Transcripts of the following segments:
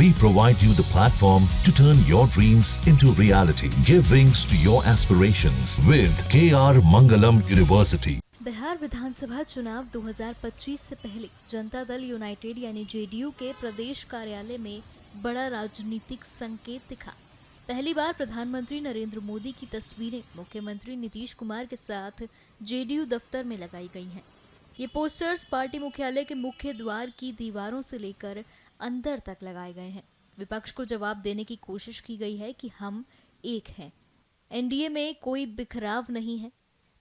We provide you the platform to turn your dreams into reality. Give wings to your aspirations with KR Mangalam University. Bihar विधानसभा चुनाव 2025 से पहले Janata Dal United यानी JDU के प्रदेश कार्यालय में बड़ा राजनीतिक संकेत दिखा। पहली बार प्रधानमंत्री नरेंद्र मोदी की तस्वीरें मुख्यमंत्री नीतीश कुमार के साथ जेडीयू दफ्तर में लगाई गई हैं। ये पोस्टर्स पार्टी मुख्यालय के मुख्य द्वार की दीवारों से लेकर अंदर तक लगाए गए हैं। विपक्ष को जवाब देने की कोशिश की गई है कि हम एक हैं, एनडीए में कोई बिखराव नहीं है।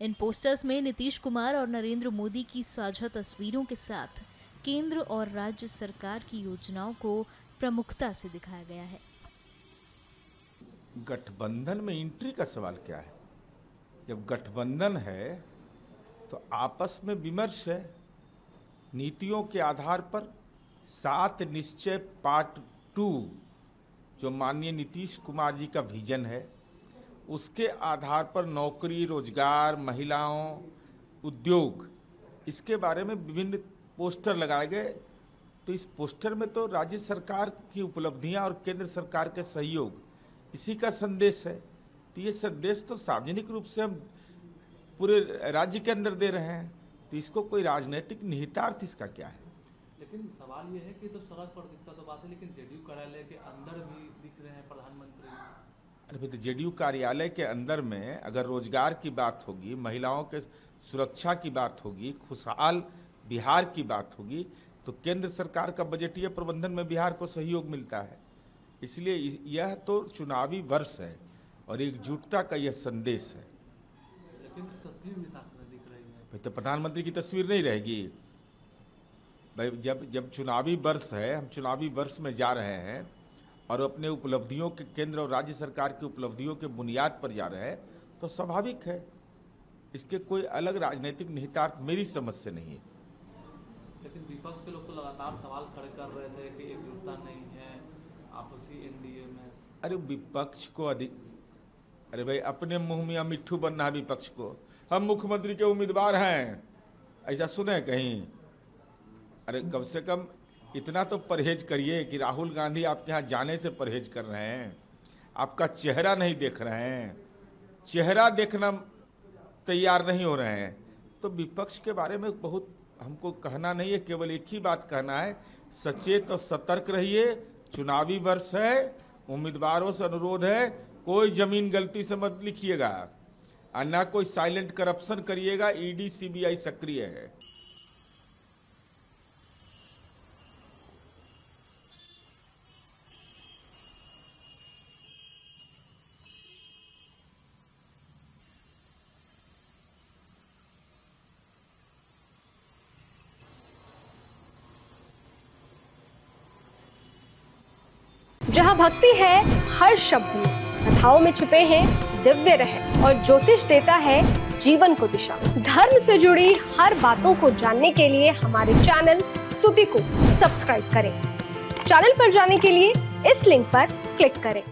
इन पोस्टर्स में नीतीश कुमार और नरेंद्र मोदी की साझा तस्वीरों के साथ केंद्र और राज्य सरकार की योजनाओं को प्रमुखता से दिखाया गया है। गठबंधन में एंट्री का सवाल क्या है? जब गठबंधन है तो आपस में विमर्श है। नीतियों के आधार पर 7 निश्चय पार्ट 2 जो माननीय नीतीश कुमार जी का विजन है, उसके आधार पर नौकरी, रोजगार, महिलाओं, उद्योग, इसके बारे में विभिन्न पोस्टर लगाए गए। तो इस पोस्टर में तो राज्य सरकार की उपलब्धियां और केंद्र सरकार के सहयोग, इसी का संदेश है। तो ये संदेश तो सार्वजनिक रूप से हम पूरे राज्य के अंदर दे रहे हैं, तो इसको कोई राजनीतिक निहितार्थ इसका क्या है? लेकिन सवाल ये है कि तो सड़क पर दिखता तो बात है, लेकिन जेडीयू कार्यालय के अंदर भी दिख रहे हैं प्रधानमंत्री। अरे तो जेडीयू कार्यालय के अंदर में अगर रोजगार की बात होगी, महिलाओं के सुरक्षा की बात होगी, खुशहाल बिहार की बात होगी, तो केंद्र सरकार का बजटीय प्रबंधन में बिहार को सहयोग मिलता है। इसलिए यह तो चुनावी वर्ष है और एकजुटता का यह संदेश है। लेकिन तस्वीर भी साथ में दिख रही है। भाई तो प्रधानमंत्री की तस्वीर नहीं रहेगी भाई। जब चुनावी वर्ष है, हम चुनावी वर्ष में जा रहे हैं और अपने उपलब्धियों के, केंद्र और राज्य सरकार की उपलब्धियों के बुनियाद पर जा रहे हैं, तो स्वाभाविक है। इसके कोई अलग राजनीतिक निहितार्थ मेरी समझ से नहीं है। लेकिन विपक्ष के लोग तो लगातार सवाल खड़े कर रहे थे कि एकजुटता नहीं है आपसी एनडीए में। अरे विपक्ष को अरे भाई अपने मुंह में मिट्ठू बनना है विपक्ष को। हम मुख्यमंत्री के उम्मीदवार हैं, ऐसा सुने कहीं? अरे कम से कम इतना तो परहेज करिए कि राहुल गांधी आपके यहाँ जाने से परहेज कर रहे हैं, आपका चेहरा नहीं देख रहे हैं, चेहरा देखना तैयार नहीं हो रहे हैं। तो विपक्ष के बारे में बहुत हमको कहना नहीं है, केवल एक ही बात कहना है, सचेत और सतर्क रहिए। चुनावी वर्ष है, उम्मीदवारों से अनुरोध है, कोई जमीन गलती से मत लिखिएगा और ना कोई साइलेंट करप्शन करिएगा। ईडी सीबीआई सक्रिय है। जहाँ भक्ति है हर शब्द में, कथाओं में छुपे हैं दिव्य रहस्य और ज्योतिष देता है जीवन को दिशा। धर्म से जुड़ी हर बातों को जानने के लिए हमारे चैनल स्तुति को सब्सक्राइब करें। चैनल पर जाने के लिए इस लिंक पर क्लिक करें।